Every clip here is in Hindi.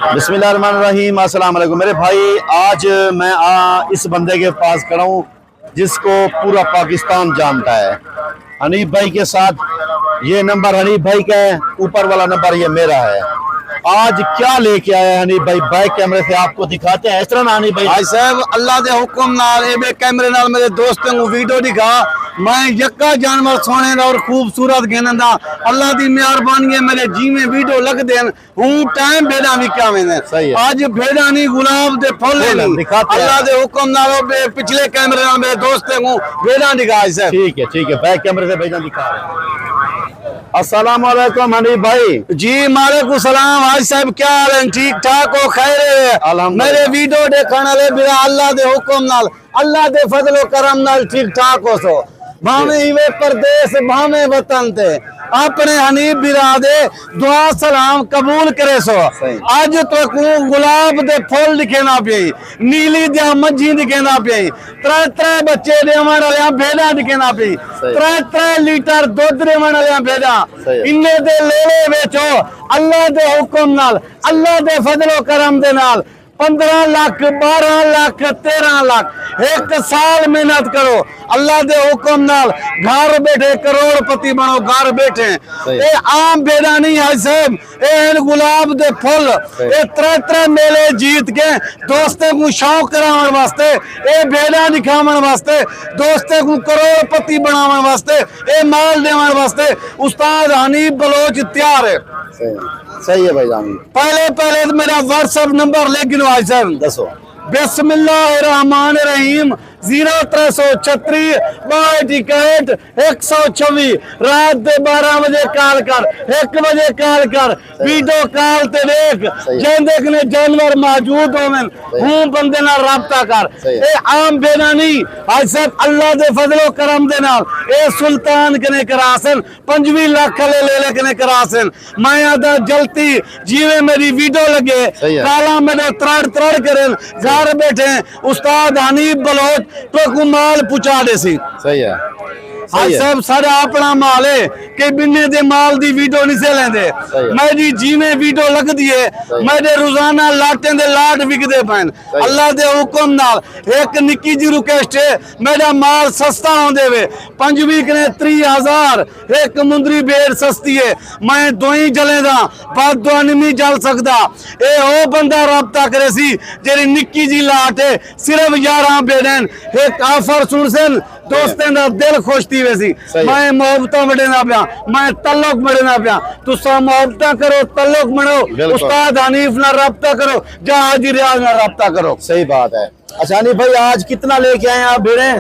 बिस्मिल्लाहिर्रहमानिर्रहीम, अस्सलाम वालेकुम मेरे भाई। आज मैं इस बंदे के पास खड़ा हूँ जिसको पूरा पाकिस्तान जानता है। हनीफ भाई के साथ ये नंबर हनीफ भाई का है, ऊपर वाला नंबर ये मेरा है। आज क्या लेके आया है हनीफ भाई, बैक कैमरे से आपको दिखाते हैं। इस तरह ना हनीफ भाई साहब अल्लाह के हुक्म नाल कैमरे नाल मेरे दोस्तों को वीडियो दिखा। मैं यक्का जानवर सोने दा और खूबसूरत गिनन दा अल्लाह की मेहरबानी है। मेरे जीवे वीडियो लग देन हूं टाइम भेड़ा भी क्या वेंदे। आज भेड़ा नहीं गुलाब दे फुल अल्लाह के हुक्म नाल पिछले कैमरे नाल मेरे दोस्तों को भेड़ा दिखा। ठीक है बैक कैमरे से भेड़ा दिखा रहे हैं। अस्सलाम वालेकुम हनीफ भाई। जी वालेकुम सलाम। आज साहब क्या हाल है? ठीक ठाक हो? खैर है? मेरे वीडियो देखने वाले बिना अल्लाह के हुक्म नाल अल्लाह के फजलो करम नाल ठीक ठाक हो सो। भावे इवे परदेश भावे वतन ते अपने हनीफ बिरादे दुआ सलाम कबूल करे सो। आज तो गुलाब दे फूल दिखेना पे, नीली दिया मज्जी दिखेना पे, त्रै बच्चे देवन वाले भेड़ा दिखेना पे, त्रै लीटर दूध देवन वाले भेड़ा इन्ने दे लेले बेचो अल्लाह दे हुक्म नाल अल्लाह दे फजलो करम दे नाल 15 लाख 12 लाख 13 लाख एक साल मेहनत करो अल्लाह दे हुक्म नाल घर बैठे करोड़पति बनो। घर बैठे ए आम बेड़ा नहीं है साहब, ए गुलाब दे फुल ए त्रै मेले जीत के दोस्ते को शौक करावन वास्ते, ए बेड़ा दिखावन वास्ते, दोस्ते को करोड़पति बनावन वास्ते, ए माल देवन वास्ते उस्ताद हनीफ बलोच तैयार है। सही है भाईजान। पहले तो मेरा व्हाट्सएप नंबर लेकिन भाई साहब दसो। बिस्मिल्लाहिर्रहमानिर्रहीम 0336 62 124 रात दे 12 बजे कॉल कर, 1 बजे कॉल कर, वीडियो कॉल ते देख जेंदे कने जानवर मौजूद होवन हूं बंदे नाल राब्ता कर। ए आम बेना नहीं आज सब अल्लाह दे फजलो करम दे नाल ए सुल्तान कने करासन 25 लाख ले कने करासन। मैं आदा जलती जीवे मेरी वीडियो लगे काला मेरे त्रड़ करें घर बैठे उस्ताद हनीफ बलोच तो माल पुचा दे सी। सही है आज सब सारा अपना माल है कि बिन्ने दे माल दी वीडियो नहीं से लेंदे। मेरी जीवे वीडियो लग दी है, मेरे रोजाना लाटे दे लाट विकदे पैन अल्लाह दे हुक्म नाल। एक निक्की जी रिक्वेस्ट है मेरा माल सस्ता होंदे वे 25 कने 30,000 एक मुंदरी बेड़ सस्ती है। मैं दोई जले दा बाद दो नहीं जल सकदा। ए ओ बंदा राब्ता करे सी जेरी निक्की जी लाट है सिर्फ 11 बेड़न एक ऑफर सुन सन दोस्तें दा दिल खुश थी वैसी। मैं मोहब्बत बढ़ेना पिया, मैं तल्लुक बढ़ेना पिया, तुसा मोहब्बत करो तल्लुक बनो उस्ताद हनीफ ना राब्ता करो जा हाजी रियाज ना राब्ता करो। सही बात है। अच्छा हनीफ भाई आज कितना लेके आए आप भेड़े?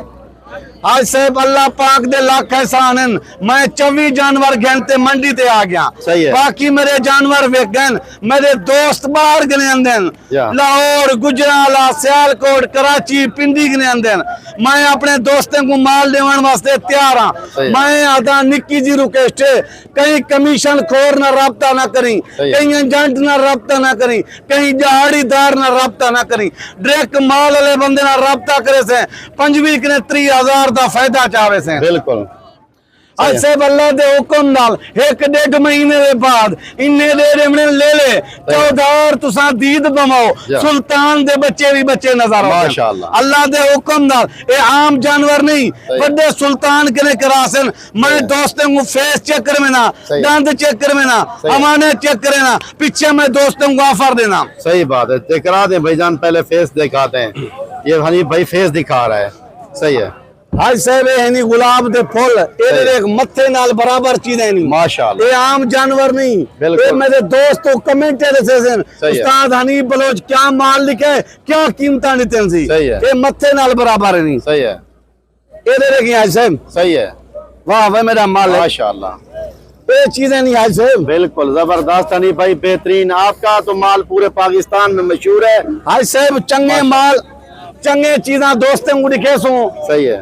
आज साहब अल्लाह पाक दे लाख एहसान है। मैं 24 जानवर गिनते मंडी ते आ गया। सही है। बाकी मेरे जानवर वेगन मेरे दोस्त बाहर गने आंदन लाहौर गुजराला सियालकोट कराची पिंडी गने आंदन। मैं अपने दोस्तों को माल देवन वास्ते तैयार हाँ। मैं आधा निक्की जी रिक्वेस्ट है कहीं कमीशन खोर ना राब्ता ना करी, कहीं एजेंट ना राब्ता ना करी, कहीं दिहाड़ीदार ना राब्ता ना करी, डायरेक्ट माल वाले बंदे ना राब्ता करे से 25 कने 30,000 दा फायदा चाहे से। बिल्कुल आज से अल्लाह दे हुक्म नाल 1.5 महीने के बाद इन्ने दे ले ले 14 तुसा दीद बमाओ सुल्तान दे बच्चे भी बच्चे नजर आओ माशाअल्लाह। अल्लाह दे हुक्म नाल ए आम जानवर नहीं बड़े सुल्तान कने करासन। मैं दोस्तों को फेस चेक कर में ना दंद चेक कर में ना अमाने चेक करे ना पीछे मैं दोस्तों को ऑफर देना। सही बात है, दिखा दे भाईजान, पहले फेस दिखाते हैं। ये हनीफ भाई फेस दिखा रहा है। सही है। आज साहब है गुलाब दे फुल एक मत्थे नाल बराबर चीजें नहीं माशाअल्लाह। ये आम जानवर नहीं। ये मेरे दोस्तों कमेंट उस्ताद हनीफ बलोच क्या माल लिखे क्या कीमता नितन सी ये मत्थे नाल बराबर नहीं। सही है। ये देखिए आज साहब सही है। वाह वाह मेरा माल है माशाअल्लाह। ये चीजें नहीं आज साहब बिल्कुल जबरदस्त हनीफ भाई बेहतरीन। आपका तो माल पूरे पाकिस्तान में मशहूर है। आज साहब चंगे माल चंगे चीजा दोस्तों को दिखे सू। सही है।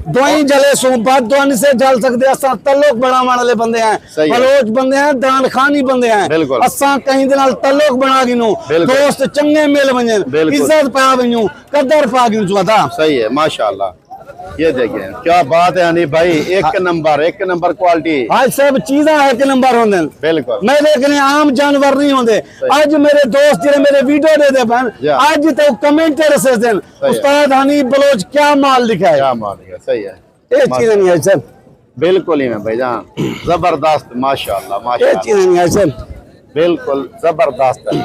दोई जले सू बात दोनी से जल सकते असा तल्लुक बनाने वाले बंदे हैं, बलोच बंदे हैं, दान खानी बंदे हैं। असा कहीं दे नाल तल्लुक बना गिनू दोस्त चंगे मिल बने इज्जत पा बिनू कदर पा गिनू था। सही है माशाअल्लाह। ये देखिए क्या बात है हनीफ भाई, एक नंबर क्वालिटी। आज सब चीजा एक नंबर होंगे बिल्कुल। मैं लेकिन आम जानवर नहीं होंगे। आज मेरे दोस्त जिन्हें मेरे वीडियो दे दे बहन, आज तो कमेंटर से दिन उस्ताद हनीफ बलोच क्या माल दिखाए, क्या माल दिखाए। सही है, ये चीजें नहीं है सर, बिल्कुल ही मैं भाईजान जबरदस्त, माशाल्लाह ये माशाल्लाह, चीजें नहीं है सर, बिल्कुल जबरदस्त है।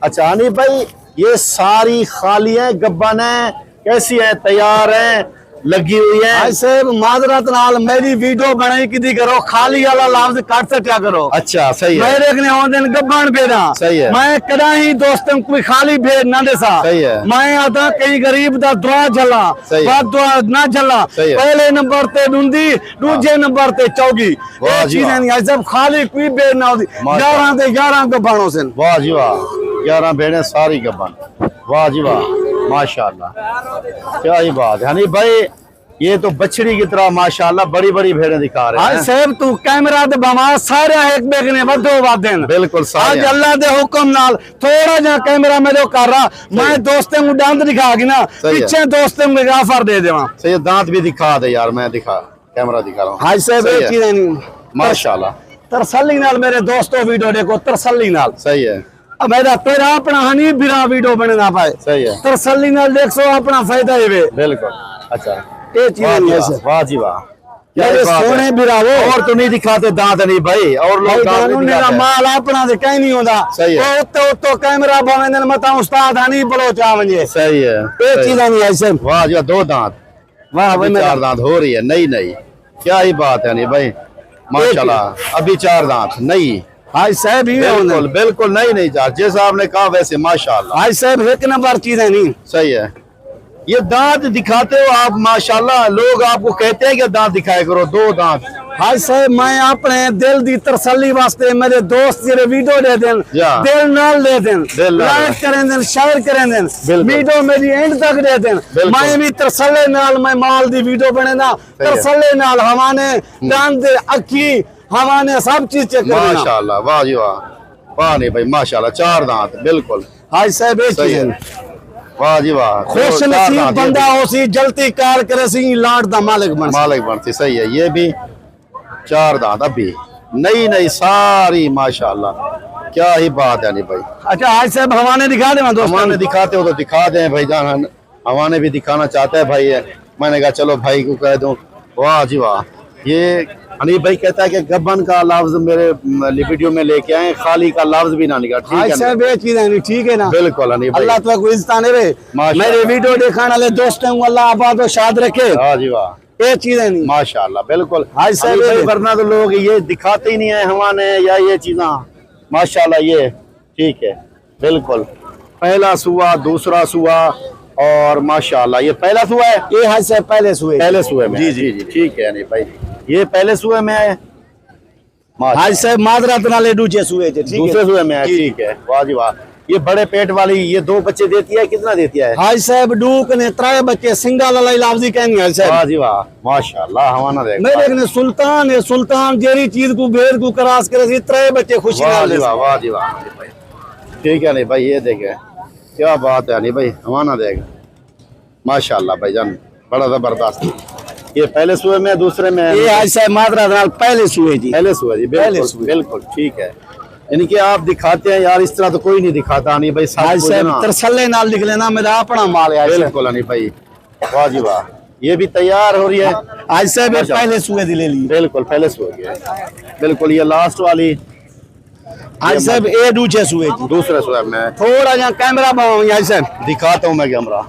अच्छा हनीफ भाई ये सारी खाली है, गब्बन है, कैसी है, तैयार है, लगी हुई है? आज से माजरत नाल मेरी वीडियो बनाई किदी करो, खाली वाला लफ्ज काट से क्या करो। अच्छा सही है, मैं देखने हो दिन गब्बन भेजा, सही है। मैं कदा ही दोस्तों कोई खाली भेज ना देसा, सही है। मैं आता कई गरीब दा दुआ झला, सही है। बात दुआ ना झला, सही है। पहले नंबर ते डूंदी, दूजे नंबर ते चौगी, वाह ये जी चीजें वाह। नहीं है सब खाली कोई भेज ना होती, माशा 11 ते 11 गब्बानों से। वाह जी वाह, 11 भेड़े सारी गब्बन, वाह जी वाह माशाल्लाह, क्या ही बात है हनीफ भाई। ये तो बछड़ी की तरह माशाल्लाह बड़ी बड़ी भेड़ें दिखा रहे आज हैं। साहब तू कैमरा ते बमा सारे एक बेगने बदो वादन, बिल्कुल आज सारे अल्लाह दे हुक्म नाल थोड़ा जा कैमरा मेरे कर रहा, मैं दोस्तों को दांत दिखा के ना सही है। पीछे दोस्तों को गाफर दे देवा। सही है, दांत भी दिखा दे यार, मैं कैमरा दिखा रहा हूँ। आज साहब सही एक है। चीज नहीं, माशाल्लाह तरसली नाल मेरे दोस्तों वीडियो देखो, तरसली नाल सही है, अब मेरा तेरा अपना हनीफ बिना वीडियो बने ना पाए, सही है, तरसली नाल देख सो अपना फायदा ही वे, बिल्कुल। अच्छा ये चीज वाह नहीं जी है वाह, सर। वाह जी वाह, क्या मेरे बात है। सोने बिरावो और तो नहीं दिखाते दांत नहीं भाई, और लोग दांत नहीं कानूनी का दिखाते। माल अपना दे कहीं नहीं होता, सही है। तो कैमरा बने मता उस्ताद हनीफ बलोच आवंजे, सही है, ये सही चीज है। नहीं है सर। वाह जी वाह, 2 दांत, वाह भाई अभी मेरा 4 दांत हो रही है, नई क्या ही बात है नहीं भाई, माशाल्लाह अभी 4 दांत नई, आज साहब ही बिल्कुल बिल्कुल नहीं चार, जैसा आपने कहा वैसे माशाल्लाह। आज साहब एक नंबर चीज है नहीं, सही है, ये दांत दिखाते हो आप माशाल्लाह, लोग आपको कहते हैं कि दांत दिखाया करो, 2 दांत। आज साहब मैं अपने दिल दी तसल्ली वास्ते मेरे दोस्त जेरे वीडियो दे देन, या। दिल नाल दे देन, दिल नाल। लाइक करें देन, शेयर करें देन, बिल्कुल। वीडियो मेरी एंड तक दे देन, बिल्कुल। मैं भी तसल्ले नाल मैं माल दी वीडियो बने ना, है। तसल्ले नाल हमाने दांत दे अखी हमाने सब चीज चेक करना। माशाल्लाह वाह जी वाह, वाह नहीं भाई माशाल्लाह, 4 दांत बिल्कुल आज साहब ये सही चीज है, है, वाह जी वाह। खुश 4 नसीब दांत, ये बंदा हो सी जल्दी कार करे सी लाट दा मालिक बन सी। मालिक बनती, सही है, ये भी 4 दांत अभी नई सारी माशाल्लाह, क्या ही बात है नहीं भाई। अच्छा आज साहब हमारे दिखा दे दोस्तों, हमारे दिखाते हो तो दिखा दें भाईजान, हमारे भी दिखाना चाहता है भाई, मैंने कहा चलो भाई को कह दूं। वाह जी वाह, ये हनीफ भाई कहता है कि गब्बन का लफ्ज मेरे वीडियो में लेके आए, खाली का लफ्ज भी ना निकाल, ठीक आज है ना? साहब ये चीज है नहीं, ठीक है ना, बिल्कुल हनीफ भाई, अल्लाह तो इज्जत आने रे, माशाअल्लाह। मेरे वीडियो दिखाने वाले दोस्तों को अल्लाह आबाद और शाद रखे, वाह जी वाह, ये चीज है नहीं। माशाल्लाह बिल्कुल। आज साहब हनीफ भाई, ये- वरना तो लोग ये दिखाते ही नहीं है हमारे, या ये चीज़ा माशाल्लाह, ये ठीक है बिल्कुल। पहला सुआ, दूसरा सुआ, और माशाल्लाह ये पहला सुआ है, ये आज से पहले सुए, पहले सुए में, जी ठीक है नहीं भाई, ये पहले सुए में है, आज से मादरत नाले डूचे सुए थे, ठीक दूसरे है। सुए में है, ठीक है। वाह जी वाह, ये बड़े पेट वाली ये 2 बच्चे देती है, कितना देती है? आज साहब डूक ने 3 बच्चे सिंगा ललाई लाफजी कहेंगे आज साहब। वाह जी वाह माशाल्लाह, हमारा देख मेरे ने सुल्तान है, सुल्तान जेरी चीज को बेर को करास करे सी 3 बच्चे खुशी वाह नाल जी ले वाह, वाह जी वाह, ठीक है नहीं भाई, ये देखे क्या बात है नहीं भाई, हमारा देख माशाल्लाह भाईजान, बड़ा जबरदस्त। ये पहले सुए में, दूसरे में ये आज साहब मादरत नाल पहले सुए जी, पहले सुए जी, पहले बिल्कुल सुए। बिल्कुल ठीक है। यानी कि आप दिखाते हैं यार, इस तरह तो कोई नहीं दिखाता नहीं भाई, सब आज कुछ साहब ना, तरसले नाल निकले ना, मेरा अपना माल है आज साहब। बिल्कुल नहीं भाई, वाह जी वाह, ये भी तैयार हो रही है, आज साहब ये अच्छा। पहले सुए दिले ली, बिल्कुल पहले सो गया, बिल्कुल। ये लास्ट वाली आज साहब ए डूचे सुए जी, दूसरे सो में थोड़ा जा कैमरा भाव आज साहब, दिखाता हूँ मैं कैमरा,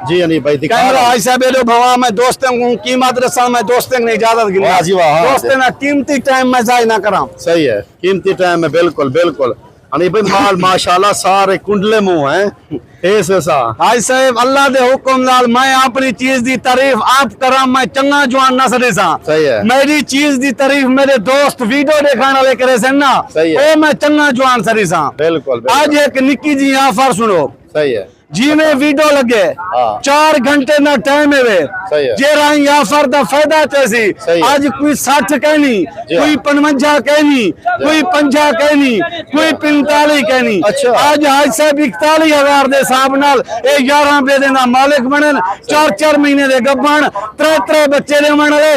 जी नहीं भाई दिखा कैमरा रहा हूँ। आज साहब ये भवा मैं दोस्तों को कीमत रसा, मैं दोस्तों ने इजाजत गिना, वाह जी वाह, हाँ। दोस्तों ना कीमती टाइम में जाए ना करा। सही है, कीमती टाइम है, बिल्कुल बिल्कुल। हनी भाई माल माशाल्लाह सारे कुंडले मुंह हैं, ऐसा आज साहब अल्लाह दे हुक्म नाल मैं अपनी चीज दी तारीफ आप करा, मैं चंगा जवान ना सदे सा, सही है, मेरी चीज दी तारीफ मेरे दोस्त वीडियो देखने वाले करे से ना, सही है। ओ मैं चंगा जवान सदी सा। बिल्कुल आज एक निक्की जी ऑफर सुनो, सही है, जिमें वीडियो लगे हाँ। 4 घंटे ना टाइम है वे सही है। जे रही याफर दा फायदा तैसी सही है। आज कोई 60 कहनी जी कोई 55 कहनी कोई 50 कहनी कोई 45 कहनी अच्छा। आज हाज साहब 41,000 दे हिसाब नाल ए 11 बेदे दा मालिक बनन 4-4 महीने दे गब्बन 3 बच्चे दे मन वाले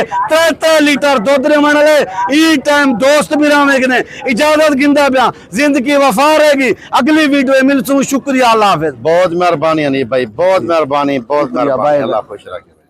3 लीटर दूध दे मन वाले ई टाइम दोस्त भी रामे ने इजाजत गिंदा पिया जिंदगी वफा रहेगी अगली वीडियो मिलसूं शुक्रिया अल्लाह हाफिज बहुत मेहरबानी हनीफ भाई, बहुत मेहरबानी, बहुत शुक्रिया मेहरबानी। भाई। अल्लाह खुश रखे।